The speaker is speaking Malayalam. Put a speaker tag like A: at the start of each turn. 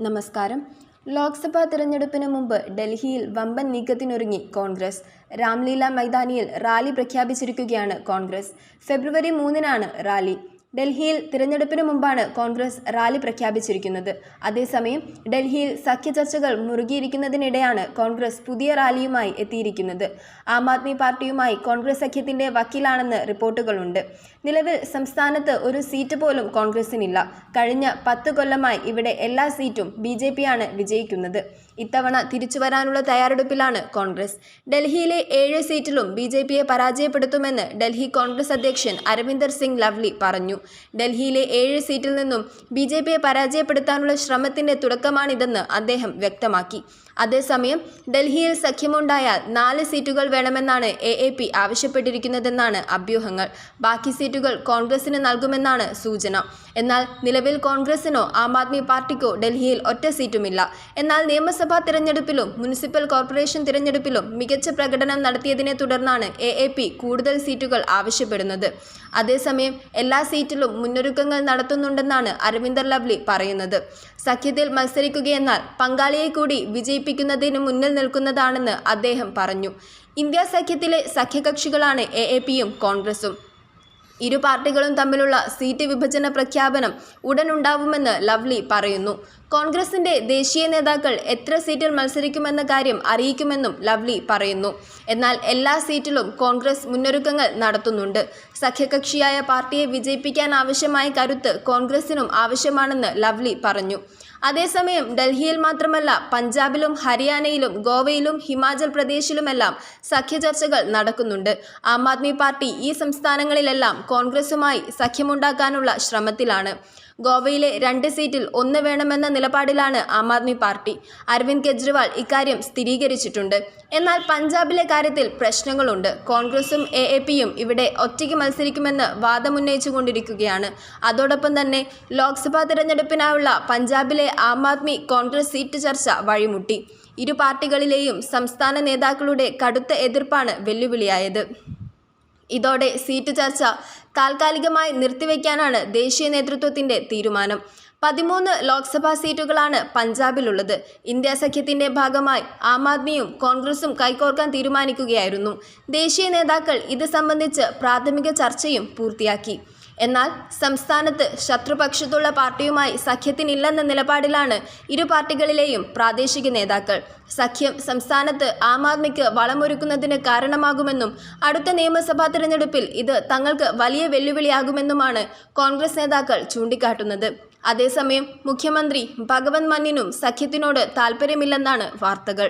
A: നമസ്കാരം. ലോക്സഭാ തിരഞ്ഞെടുപ്പിന് മുമ്പ് ഡൽഹിയിൽ വമ്പൻ നീക്കത്തിനൊരുങ്ങി കോൺഗ്രസ്. രാംലീല മൈതാനിയിൽ റാലി പ്രഖ്യാപിച്ചിരിക്കുകയാണ് കോൺഗ്രസ്. ഫെബ്രുവരി 3-നാണ് റാലി. ഡൽഹിയിൽ തിരഞ്ഞെടുപ്പിന് മുമ്പാണ് കോൺഗ്രസ് റാലി പ്രഖ്യാപിച്ചിരിക്കുന്നത്. അതേസമയം ഡൽഹിയിൽ സഖ്യ ചർച്ചകൾ മുറുകിയിരിക്കുന്നതിനിടെയാണ് കോൺഗ്രസ് പുതിയ റാലിയുമായി എത്തിയിരിക്കുന്നത്. ആം ആദ്മി പാർട്ടിയുമായി കോൺഗ്രസ് സഖ്യത്തിന്റെ വക്കീലാണെന്ന് റിപ്പോർട്ടുകളുണ്ട്. നിലവിൽ സംസ്ഥാനത്ത് ഒരു സീറ്റ് പോലും കോൺഗ്രസിനില്ല. കഴിഞ്ഞ 10 കൊല്ലമായി ഇവിടെ എല്ലാ സീറ്റും BJP ആണ് വിജയിക്കുന്നത്. ഇത്തവണ തിരിച്ചുവരാനുള്ള തയ്യാറെടുപ്പിലാണ് കോൺഗ്രസ്. ഡൽഹിയിലെ 7 സീറ്റിലും BJPയെ പരാജയപ്പെടുത്തുമെന്ന് ഡൽഹി കോൺഗ്രസ് അധ്യക്ഷൻ അരവിന്ദർ സിംഗ് ലവ്ലി പറഞ്ഞു. ഡൽഹിയിലെ 7 സീറ്റിൽ നിന്നും BJPയെ പരാജയപ്പെടുത്താനുള്ള ശ്രമത്തിന്റെ തുടക്കമാണിതെന്ന് അദ്ദേഹം വ്യക്തമാക്കി. അതേസമയം ഡൽഹിയിൽ സഖ്യമുണ്ടായാൽ 4 സീറ്റുകൾ വേണമെന്നാണ് AAP ആവശ്യപ്പെട്ടിരിക്കുന്നതെന്നാണ് അഭ്യൂഹങ്ങൾ. ബാക്കി സീറ്റുകൾ കോൺഗ്രസിന് നൽകുമെന്നാണ് സൂചന. എന്നാൽ നിലവിൽ കോൺഗ്രസിനോ ആം ആദ്മി പാർട്ടിക്കോ ഡൽഹിയിൽ ഒറ്റ സീറ്റുമില്ല. എന്നാൽ നിയമസഭാ തിരഞ്ഞെടുപ്പിലും മുനിസിപ്പൽ കോർപ്പറേഷൻ തിരഞ്ഞെടുപ്പിലും മികച്ച പ്രകടനം നടത്തിയതിനെ തുടർന്നാണ് AAP കൂടുതൽ സീറ്റുകൾ ആവശ്യപ്പെടുന്നത്. അതേസമയം എല്ലാ സീറ്റിലും മുന്നൊരുക്കങ്ങൾ നടത്തുന്നുണ്ടെന്നാണ് അരവിന്ദർ ലവ്ലി പറയുന്നത്. സഖ്യത്തിൽ മത്സരിക്കുകയെന്നാൽ പങ്കാളിയെ കൂടി വിജയിപ്പിക്കുന്നതിന് മുന്നിൽ നിൽക്കുന്നതാണെന്ന് അദ്ദേഹം പറഞ്ഞു. ഇന്ത്യ സഖ്യത്തിലെ സഖ്യകക്ഷികളാണ് AAPയും കോൺഗ്രസും. ഇരു പാർട്ടികളും തമ്മിലുള്ള സീറ്റ് വിഭജന പ്രഖ്യാപനം ഉടനുണ്ടാവുമെന്ന് ലവ്ലി പറയുന്നു. കോൺഗ്രസിന്റെ ദേശീയ നേതാക്കൾ എത്ര സീറ്റിൽ മത്സരിക്കുമെന്ന കാര്യം അറിയിക്കുമെന്നും ലവ്ലി പറയുന്നു. എന്നാൽ എല്ലാ സീറ്റിലും കോൺഗ്രസ് മുന്നൊരുക്കങ്ങൾ നടത്തുന്നുണ്ട്. സഖ്യകക്ഷിയായ പാർട്ടിയെ വിജയിപ്പിക്കാൻ ആവശ്യമായ കരുത്ത് കോൺഗ്രസിനും ആവശ്യമാണെന്ന് ലവ്ലി പറഞ്ഞു. അതേസമയം ഡൽഹിയിൽ മാത്രമല്ല പഞ്ചാബിലും ഹരിയാനയിലും ഗോവയിലും ഹിമാചൽ പ്രദേശിലുമെല്ലാം സഖ്യ ചർച്ചകൾ നടക്കുന്നുണ്ട്. ആം ആദ്മി പാർട്ടി ഈ സംസ്ഥാനങ്ങളിലെല്ലാം കോൺഗ്രസുമായി സഖ്യമുണ്ടാക്കാനുള്ള ശ്രമത്തിലാണ്. ഗോവയിലെ 2 സീറ്റിൽ 1 വേണമെന്ന നിലപാടിലാണ് ആം ആദ്മി പാർട്ടി. അരവിന്ദ് കെജ്രിവാൾ ഇക്കാര്യം സ്ഥിരീകരിച്ചിട്ടുണ്ട്. എന്നാൽ പഞ്ചാബിലെ കാര്യത്തിൽ പ്രശ്നങ്ങളുണ്ട്. കോൺഗ്രസും AAPയും ഇവിടെ ഒറ്റയ്ക്ക് മത്സരിക്കുമെന്ന് വാദമുന്നയിച്ചുകൊണ്ടിരിക്കുകയാണ്. അതോടൊപ്പം തന്നെ ലോക്സഭാ തിരഞ്ഞെടുപ്പിനായുള്ള പഞ്ചാബിലെ ആം ആദ്മി കോൺഗ്രസ് സീറ്റ് ചർച്ച വഴിമുട്ടി. ഇരു പാർട്ടികളിലെയും സംസ്ഥാന നേതാക്കളുടെ കടുത്ത എതിർപ്പാണ് വെല്ലുവിളിയായത്. ഇതോടെ സീറ്റ് ചർച്ച താൽക്കാലികമായി നിർത്തിവെക്കാനാണ് ദേശീയ നേതൃത്വത്തിന്റെ തീരുമാനം. 13 ലോക്സഭാ സീറ്റുകളാണ് പഞ്ചാബിലുള്ളത്. ഇന്ത്യ സഖ്യത്തിന്റെ ഭാഗമായി ആം ആദ്മിയും കോൺഗ്രസും കൈകോർക്കാൻ തീരുമാനിക്കുകയായിരുന്നു. ദേശീയ നേതാക്കൾ ഇത് സംബന്ധിച്ച് പ്രാഥമിക ചർച്ചയും പൂർത്തിയാക്കി. എന്നാൽ സംസ്ഥാനത്ത് ശത്രുപക്ഷത്തുള്ള പാർട്ടിയുമായി സഖ്യത്തിനില്ലെന്ന നിലപാടിലാണ് ഇരു പാർട്ടികളിലെയും പ്രാദേശിക നേതാക്കൾ. സഖ്യം സംസ്ഥാനത്ത് ആം ആദ്മിക്ക് വളമൊരുക്കുന്നതിന് കാരണമാകുമെന്നും അടുത്ത നിയമസഭാ തിരഞ്ഞെടുപ്പിൽ ഇത് തങ്ങൾക്ക് വലിയ വെല്ലുവിളിയാകുമെന്നുമാണ് കോൺഗ്രസ് നേതാക്കൾ ചൂണ്ടിക്കാട്ടുന്നത്. അതേസമയം മുഖ്യമന്ത്രി ഭഗവന്ത് മാന്നിനും സഖ്യത്തിനോട് താൽപ്പര്യമില്ലെന്നാണ് വാർത്തകൾ.